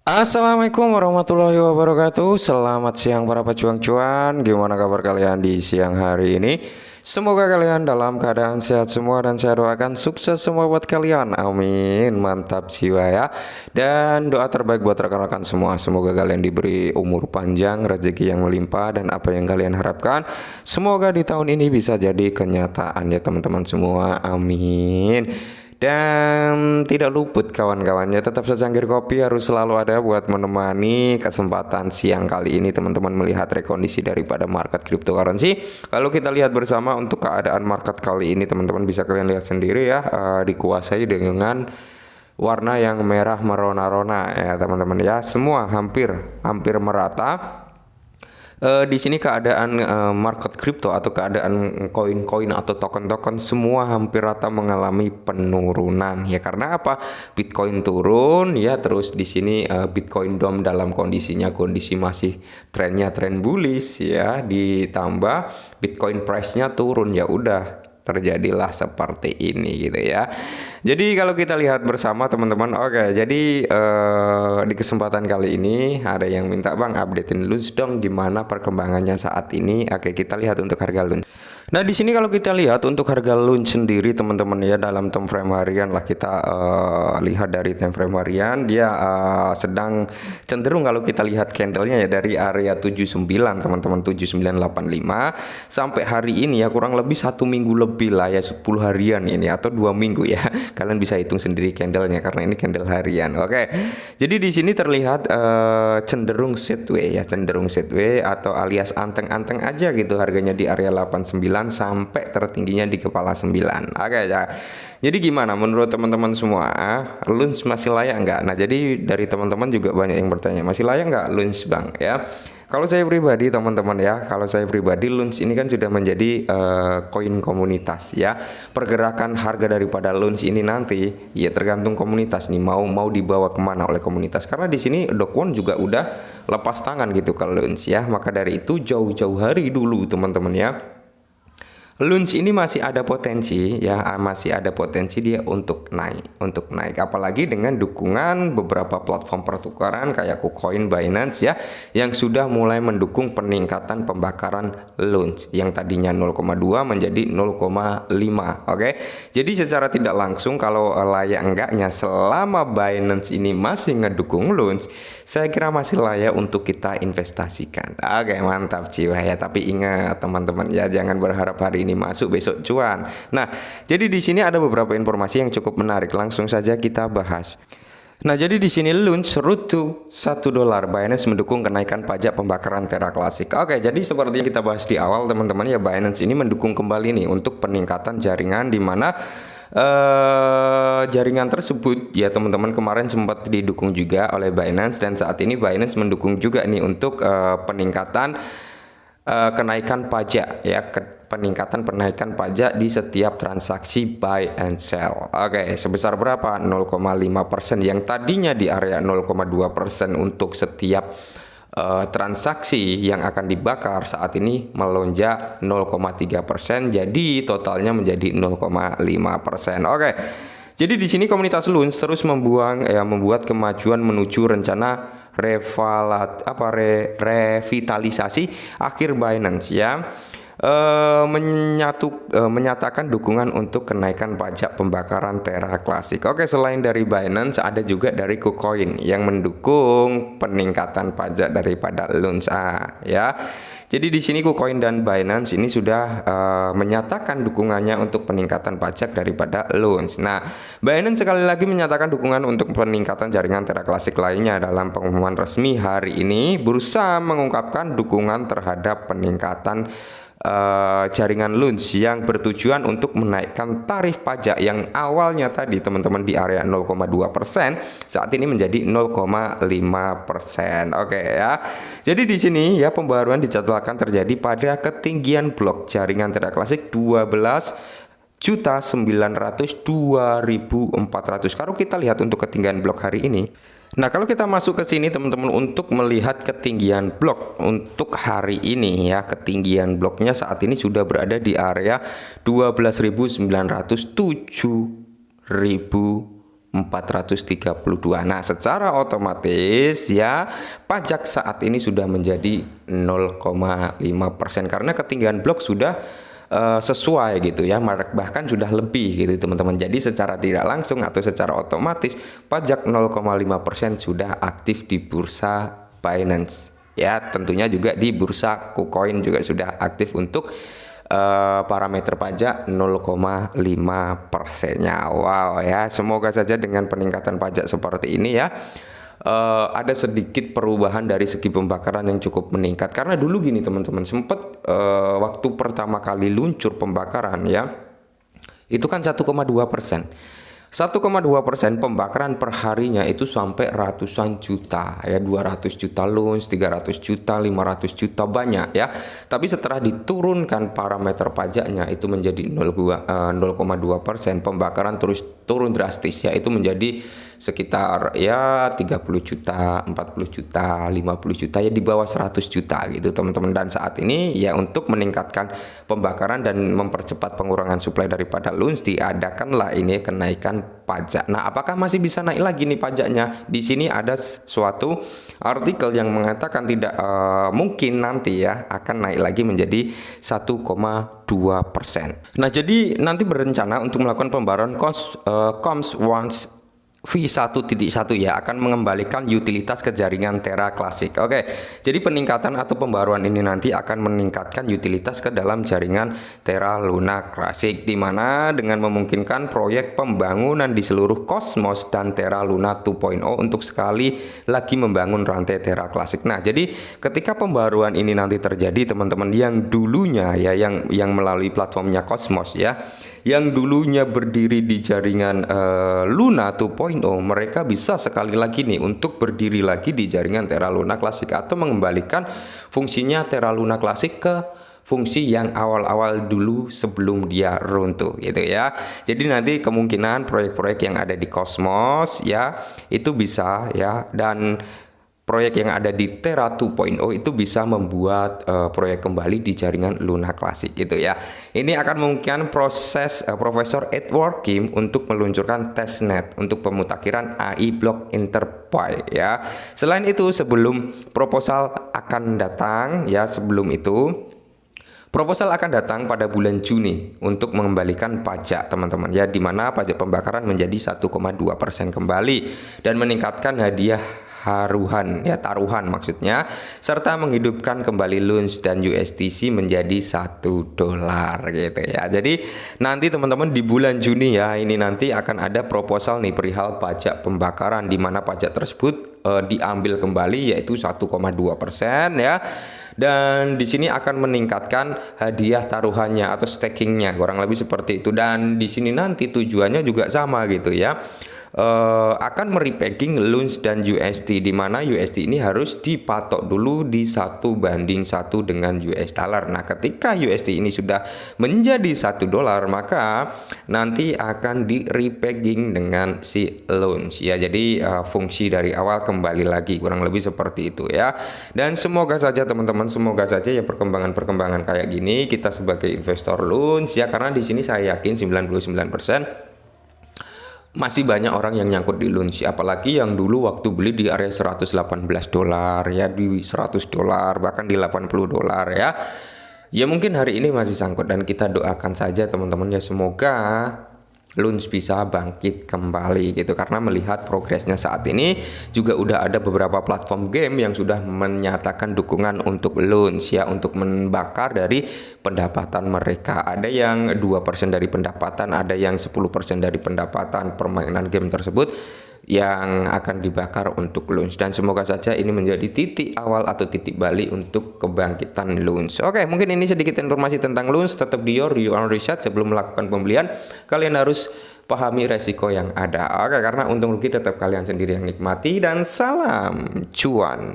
Assalamualaikum warahmatullahi wabarakatuh. Selamat siang para pejuang cuan. Gimana kabar kalian di siang hari ini? Semoga kalian dalam keadaan sehat semua dan saya doakan sukses semua buat kalian. Amin. Mantap jiwa ya. Dan doa terbaik buat rekan-rekan semua. Semoga kalian diberi umur panjang, rezeki yang melimpah dan apa yang kalian harapkan semoga di tahun ini bisa jadi kenyataan ya teman-teman semua. Amin. Dan tidak luput kawan-kawannya, tetap secangkir kopi harus selalu ada buat menemani kesempatan siang kali ini teman-teman melihat rekondisi daripada market cryptocurrency. Kalau kita lihat bersama untuk keadaan market kali ini teman-teman bisa kalian lihat sendiri ya, dikuasai dengan warna yang merah merona-rona ya teman-teman ya, semua hampir merata. Di sini keadaan market crypto atau keadaan koin-koin atau token-token semua hampir rata mengalami penurunan ya, karena apa? Bitcoin turun ya, terus di sini Bitcoin DOM dalam kondisi masih trennya tren bullish ya, ditambah Bitcoin price-nya turun, ya udah terjadilah seperti ini gitu ya. Jadi kalau kita lihat bersama teman-teman, oke. Jadi di kesempatan kali ini ada yang minta bang updatein Lunch dong, gimana perkembangannya saat ini. Oke, kita lihat untuk harga Lunch. Nah di sini kalau kita lihat untuk harga Lunch sendiri teman-teman ya, dalam time frame harian lah kita lihat dari time frame harian dia sedang cenderung, kalau kita lihat candlenya ya, dari area 79 teman-teman, 7985 sampai hari ini ya kurang lebih 1 minggu lebih lah ya, 10 harian ini atau 2 minggu ya. Kalian bisa hitung sendiri candlenya karena ini candle harian. Oke. Jadi di sini terlihat cenderung sideways ya, cenderung sideways atau alias anteng-anteng aja gitu, harganya di area 89 sampai tertingginya di kepala 9. Oke ya. Jadi gimana menurut teman-teman semua? Lunch masih layak nggak? Nah, jadi dari teman-teman juga banyak yang bertanya, masih layak nggak Lunch bang ya? Kalau saya pribadi teman-teman ya, kalau saya pribadi Lunch ini kan sudah menjadi koin komunitas ya. Pergerakan harga daripada Lunch ini nanti ya tergantung komunitas nih, mau dibawa kemana oleh komunitas. Karena di sini Dokwon juga udah lepas tangan gitu ke Lunch ya. Maka dari itu jauh-jauh hari dulu teman-teman ya, Lunch ini masih ada potensi ya, masih ada potensi dia untuk naik, apalagi dengan dukungan beberapa platform pertukaran kayak KuCoin, Binance ya, yang sudah mulai mendukung peningkatan pembakaran Lunch yang tadinya 0,2 menjadi 0,5. Oke. Jadi secara tidak langsung kalau layak enggaknya selama Binance ini masih ngedukung Lunch, saya kira masih layak untuk kita investasikan. Oke, mantap jiwa ya, tapi ingat teman-teman ya, jangan berharap hari ini masuk besok cuan. Nah, jadi di sini ada beberapa informasi yang cukup menarik. Langsung saja kita bahas. Nah, jadi di sini Lunch root to $1. Binance mendukung kenaikan pajak pembakaran Terra Classic. Oke, jadi seperti yang kita bahas di awal teman-teman ya, Binance ini mendukung kembali nih untuk peningkatan jaringan, di mana jaringan tersebut ya teman-teman kemarin sempat didukung juga oleh Binance, dan saat ini Binance mendukung juga nih untuk peningkatan kenaikan pajak ya, peningkatan pajak di setiap transaksi buy and sell. Oke, sebesar berapa? 0,5%, yang tadinya di area 0,2% untuk setiap transaksi yang akan dibakar, saat ini melonjak 0,3%, jadi totalnya menjadi 0,5%. Oke. Jadi di sini komunitas Lunch terus membuat kemajuan menuju rencana revitalisasi akhir Binance ya, menyatakan dukungan untuk kenaikan pajak pembakaran Terra Classic. Oke, selain dari Binance ada juga dari KuCoin yang mendukung peningkatan pajak daripada Lunch ya. Jadi di sini KuCoin dan Binance ini sudah menyatakan dukungannya untuk peningkatan pajak daripada Lunch. Nah, Binance sekali lagi menyatakan dukungan untuk peningkatan jaringan Terra Classic lainnya. Dalam pengumuman resmi hari ini, bursa mengungkapkan dukungan terhadap peningkatan jaringan Lunch yang bertujuan untuk menaikkan tarif pajak yang awalnya tadi teman-teman di area 0,2%, saat ini menjadi 0,5%. Oke ya. Jadi di sini ya pembaruan dijadwalkan terjadi pada ketinggian blok jaringan Terra Classic 12.900.2.400. Kalau kita lihat untuk ketinggian blok hari ini. Nah, kalau kita masuk ke sini teman-teman untuk melihat ketinggian blok untuk hari ini ya, ketinggian bloknya saat ini sudah berada di area 12.907.000 432. Nah, secara otomatis ya pajak saat ini sudah menjadi 0,5% karena ketinggian blok sudah sesuai gitu ya, bahkan sudah lebih gitu teman-teman. Jadi secara tidak langsung atau secara otomatis pajak 0,5% sudah aktif di bursa Binance ya, tentunya juga di bursa KuCoin juga sudah aktif untuk parameter pajak 0,5%-nya. Wow ya, semoga saja dengan peningkatan pajak seperti ini ya ada sedikit perubahan dari segi pembakaran yang cukup meningkat. Karena dulu gini teman-teman, sempat waktu pertama kali luncur pembakaran ya, itu kan 1,2%. 1,2% pembakaran per harinya itu sampai ratusan juta ya, 200 juta loans, 300 juta, 500 juta, banyak ya. Tapi setelah diturunkan parameter pajaknya itu menjadi 0,2%, pembakaran terus turun drastis ya, itu menjadi sekitar ya 30 juta, 40 juta, 50 juta ya, di bawah 100 juta gitu teman-teman. Dan saat ini ya untuk meningkatkan pembakaran dan mempercepat pengurangan supply daripada loans, diadakanlah ini kenaikan pajak. Nah, apakah masih bisa naik lagi nih pajaknya? Di sini ada suatu artikel yang mengatakan tidak mungkin nanti ya akan naik lagi menjadi 1,2%. Nah, jadi nanti berencana untuk melakukan pembaruan Coms Once V1.1 ya, akan mengembalikan utilitas ke jaringan Terra Classic. Oke, jadi peningkatan atau pembaruan ini nanti akan meningkatkan utilitas ke dalam jaringan Terra Luna Classic, di mana dengan memungkinkan proyek pembangunan di seluruh Cosmos dan Terra Luna 2.0 untuk sekali lagi membangun rantai Terra Classic. Nah, jadi ketika pembaruan ini nanti terjadi teman-teman, yang dulunya ya yang melalui platformnya Cosmos ya, yang dulunya berdiri di jaringan Luna 2.0, mereka bisa sekali lagi nih untuk berdiri lagi di jaringan Terra Luna Classic atau mengembalikan fungsinya Terra Luna Classic ke fungsi yang awal-awal dulu sebelum dia runtuh gitu ya. Jadi nanti kemungkinan proyek-proyek yang ada di Cosmos ya itu bisa ya, dan proyek yang ada di Terra 2.0 itu bisa membuat proyek kembali di jaringan Luna Classic gitu ya. Ini akan memungkinkan proses Profesor Edward Kim untuk meluncurkan testnet untuk pemutakhiran AI Block Enterprise ya. Selain itu, sebelum proposal akan datang ya, proposal akan datang pada bulan Juni untuk mengembalikan pajak teman-teman ya, di mana pajak pembakaran menjadi 1,2% kembali dan meningkatkan hadiah taruhan maksudnya, serta menghidupkan kembali loans dan USDC menjadi $1 gitu ya. Jadi nanti teman-teman di bulan Juni ya, ini nanti akan ada proposal nih perihal pajak pembakaran, di mana pajak tersebut diambil kembali yaitu 1,2% ya. Dan di sini akan meningkatkan hadiah taruhannya atau stakingnya, kurang lebih seperti itu. Dan di sini nanti tujuannya juga sama gitu ya, akan merepegging loans dan USD, di mana USD ini harus dipatok dulu di 1:1 dengan US dollar. Nah, ketika USD ini sudah menjadi $1, maka nanti akan di repegging dengan si loans ya. Jadi fungsi dari awal kembali lagi, kurang lebih seperti itu ya. Dan semoga saja teman-teman, semoga saja ya perkembangan kayak gini kita sebagai investor loans ya, karena di sini saya yakin 99% masih banyak orang yang nyangkut di loans, apalagi yang dulu waktu beli di area $118 ya, di $100 bahkan di $80 ya. Ya mungkin hari ini masih sangkut, dan kita doakan saja teman-teman ya, semoga loans bisa bangkit kembali gitu, karena melihat progresnya saat ini juga udah ada beberapa platform game yang sudah menyatakan dukungan untuk loans ya, untuk membakar dari pendapatan mereka. Ada yang 2% dari pendapatan, ada yang 10% dari pendapatan permainan game tersebut yang akan dibakar untuk loans. Dan semoga saja ini menjadi titik awal atau titik balik untuk kebangkitan loans. Oke, mungkin ini sedikit informasi tentang loans. Tetap di your own research sebelum melakukan pembelian. Kalian harus pahami resiko yang ada. Oke, karena untung rugi tetap kalian sendiri yang nikmati. Dan salam cuan.